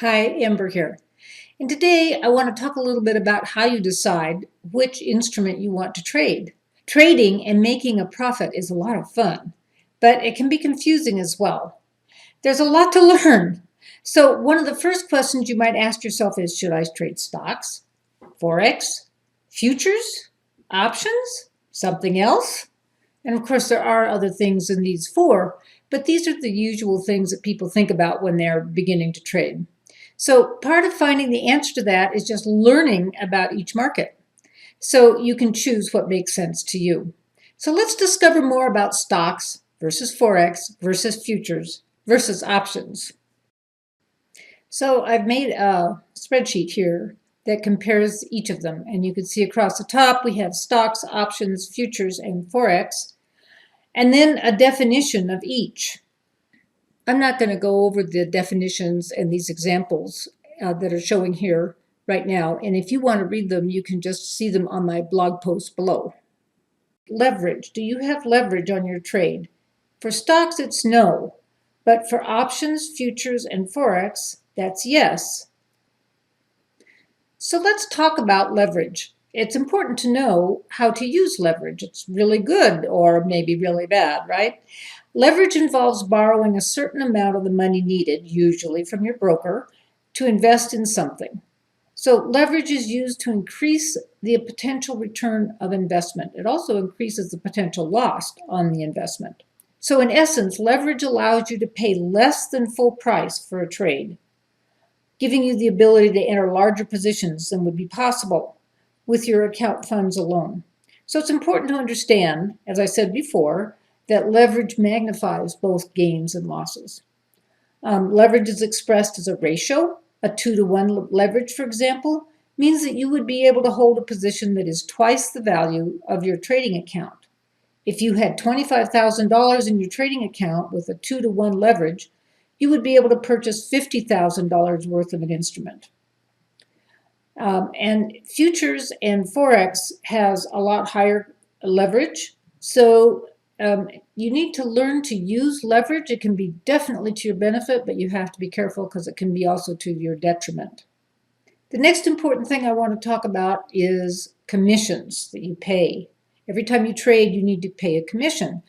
Hi, Amber here. And today I want to talk a little bit about how you decide which instrument you want to trade. Trading and making a profit is a lot of fun, but it can be confusing as well. There's a lot to learn. So one of the first questions you might ask yourself is, should I trade stocks, Forex, futures, options, something else? And of course, there are other things in these four, but these are the usual things that people think about when they're beginning to trade. So part of finding the answer to that is just learning about each market, so you can choose what makes sense to you. So let's discover more about stocks versus Forex versus futures versus options. So I've made a spreadsheet here that compares each of them. And you can see across the top we have stocks, options, futures, and Forex, and then a definition of each. I'm not going to go over the definitions and these examples that are showing here right now. And if you want to read them, you can just see them on my blog post below. Leverage. Do you have leverage on your trade? For stocks, it's no. But for options, futures, and Forex, that's yes. So let's talk about leverage. It's important to know how to use leverage. It's really good or maybe really bad, right? Leverage involves borrowing a certain amount of the money needed, usually from your broker, to invest in something. So leverage is used to increase the potential return of investment. It also increases the potential loss on the investment. So in essence, leverage allows you to pay less than full price for a trade, giving you the ability to enter larger positions than would be possible with your account funds alone. So it's important to understand, as I said before, that leverage magnifies both gains and losses. Leverage is expressed as a ratio. A 2-to-1 leverage, for example, means that you would be able to hold a position that is twice the value of your trading account. If you had $25,000 in your trading account with a 2-to-1 leverage, you would be able to purchase $50,000 worth of an instrument. And futures and Forex has a lot higher leverage. So you need to learn to use leverage. It can be definitely to your benefit, but you have to be careful because it can be also to your detriment. The next important thing I want to talk about is commissions that you pay. Every time you trade, you need to pay a commission.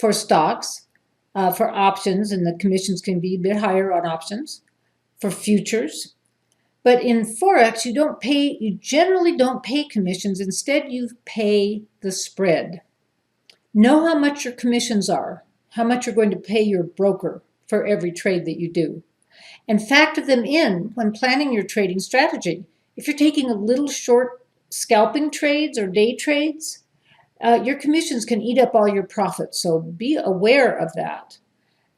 For stocks, for options, and the commissions can be a bit higher on options. For futures. But in Forex, you generally don't pay commissions. Instead, you pay the spread. Know how much your commissions are, how much you're going to pay your broker for every trade that you do, and factor them in when planning your trading strategy. If you're taking a little short scalping trades or day trades, your commissions can eat up all your profits, so be aware of that.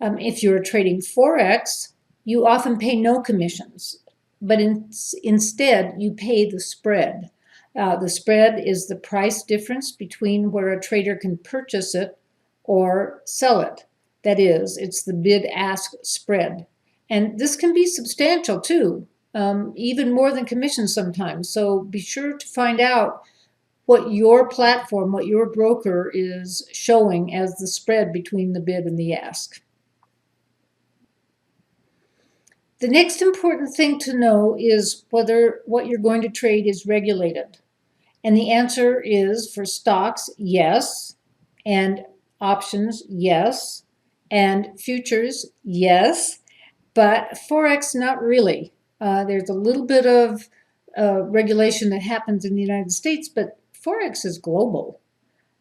If you're trading Forex, you often pay no commissions, but instead you pay the spread. The spread is the price difference between where a trader can purchase it or sell it. That is, it's the bid-ask spread. And this can be substantial too, even more than commissions sometimes. So be sure to find out what your platform, what your broker is showing as the spread between the bid and the ask. The next important thing to know is whether what you're going to trade is regulated. And the answer is for stocks, yes, and options, yes, and futures, yes, but Forex, not really. There's a little bit of regulation that happens in the United States, but Forex is global.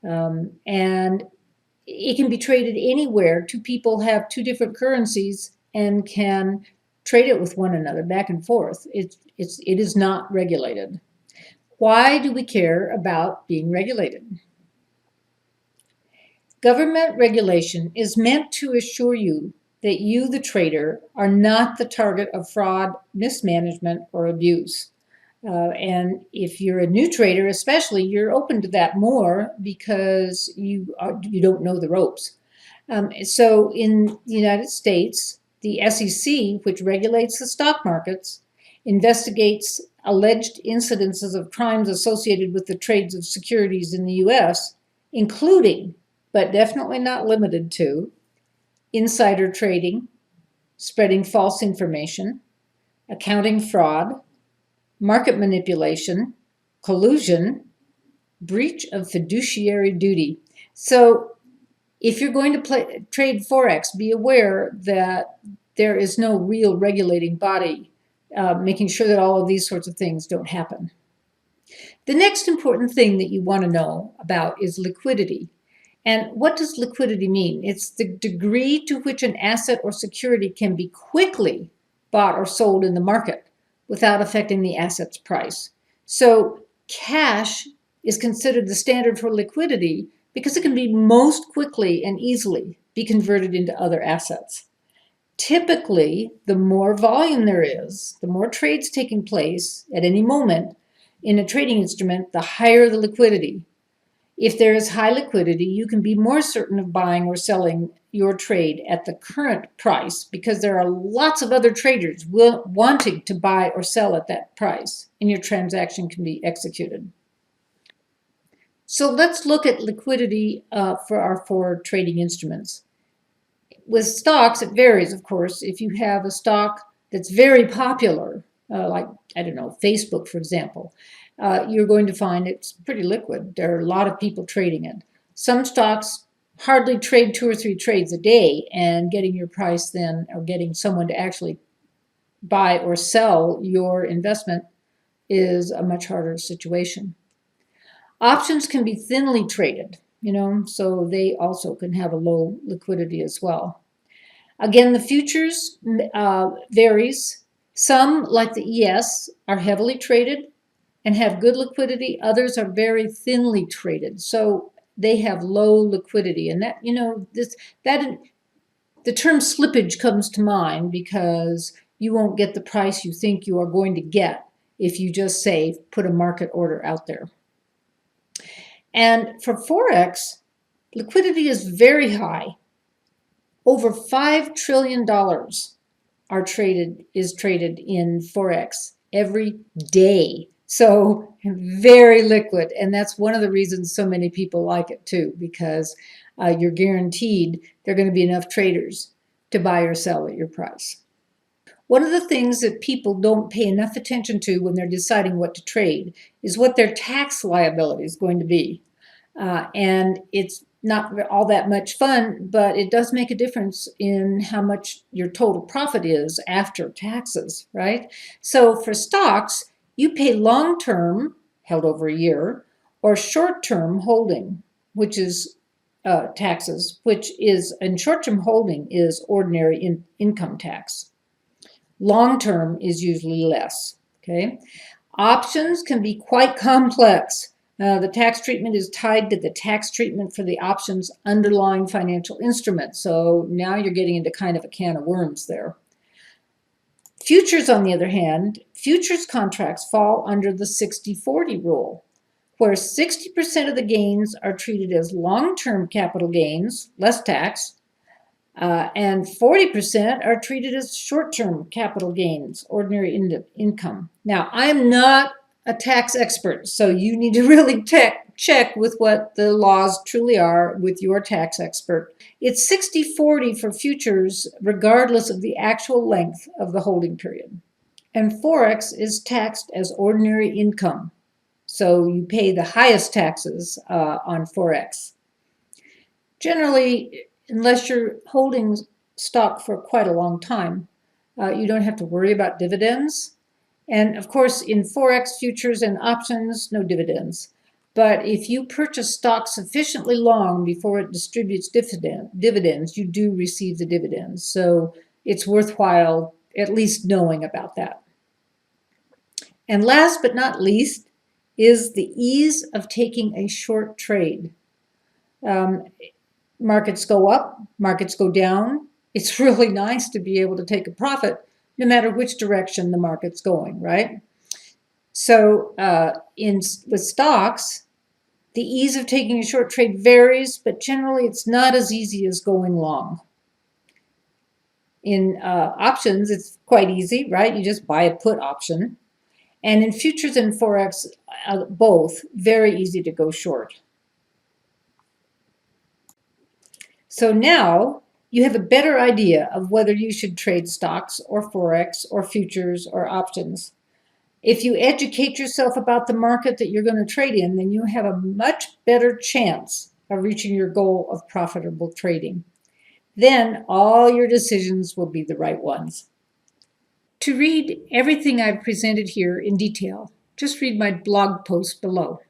And it can be traded anywhere. Two people have two different currencies and can trade it with one another back and forth. It is not regulated. Why do we care about being regulated? Government regulation is meant to assure you that you, the trader, are not the target of fraud, mismanagement, or abuse. And if you're a new trader, especially, you're open to that more because you don't know the ropes. So in the United States, the SEC, which regulates the stock markets, investigates alleged incidences of crimes associated with the trades of securities in the U.S., including, but definitely not limited to, insider trading, spreading false information, accounting fraud, market manipulation, collusion, breach of fiduciary duty. So if you're going to trade Forex, be aware that there is no real regulating body making sure that all of these sorts of things don't happen. The next important thing that you want to know about is liquidity. And what does liquidity mean? It's the degree to which an asset or security can be quickly bought or sold in the market without affecting the asset's price. So cash is considered the standard for liquidity because it can be most quickly and easily be converted into other assets. Typically, the more volume there is, the more trades taking place at any moment in a trading instrument, the higher the liquidity. If there is high liquidity, you can be more certain of buying or selling your trade at the current price because there are lots of other traders wanting to buy or sell at that price, and your transaction can be executed. So let's look at liquidity for our four trading instruments. With stocks, it varies, of course. If you have a stock that's very popular, like, I don't know, Facebook, for example, you're going to find it's pretty liquid. There are a lot of people trading it. Some stocks hardly trade 2 or 3 trades a day, and getting your price then, or getting someone to actually buy or sell your investment is a much harder situation. Options can be thinly traded, so they also can have a low liquidity as well. Again, the futures varies. Some, like the ES, are heavily traded and have good liquidity. Others are very thinly traded, so they have low liquidity. And that, the term slippage comes to mind because you won't get the price you think you are going to get if you just say put a market order out there. And for Forex, liquidity is very high. Over $5 trillion is traded in Forex every day. So very liquid. And that's one of the reasons so many people like it too, because you're guaranteed there are going to be enough traders to buy or sell at your price. One of the things that people don't pay enough attention to when they're deciding what to trade is what their tax liability is going to be. And it's not all that much fun, but it does make a difference in how much your total profit is after taxes, right? So for stocks, you pay long-term, held over a year, or short-term holding, which is taxes, and short-term holding is ordinary income tax. Long-term is usually less, okay? Options can be quite complex. The tax treatment is tied to the tax treatment for the option's underlying financial instrument. So now you're getting into kind of a can of worms there. Futures, on the other hand, futures contracts fall under the 60-40 rule, where 60% of the gains are treated as long-term capital gains, less tax, and 40% are treated as short-term capital gains, ordinary income. Now, I'm not a tax expert, so you need to really check with what the laws truly are with your tax expert. It's 60-40 for futures, regardless of the actual length of the holding period. And Forex is taxed as ordinary income, so you pay the highest taxes on Forex. Generally, unless you're holding stock for quite a long time, you don't have to worry about dividends. And of course, in Forex, futures, and options, no dividends. But if you purchase stock sufficiently long before it distributes dividends, you do receive the dividends. So it's worthwhile at least knowing about that. And last but not least is the ease of taking a short trade. Markets go up, markets go down. It's really nice to be able to take a profit no matter which direction the market's going, right? So with stocks, the ease of taking a short trade varies, but generally it's not as easy as going long. In options, it's quite easy, right? You just buy a put option. And in futures and Forex, both, very easy to go short. So now you have a better idea of whether you should trade stocks or Forex or futures or options. If you educate yourself about the market that you're going to trade in, then you have a much better chance of reaching your goal of profitable trading. Then all your decisions will be the right ones. To read everything I've presented here in detail, just read my blog post below.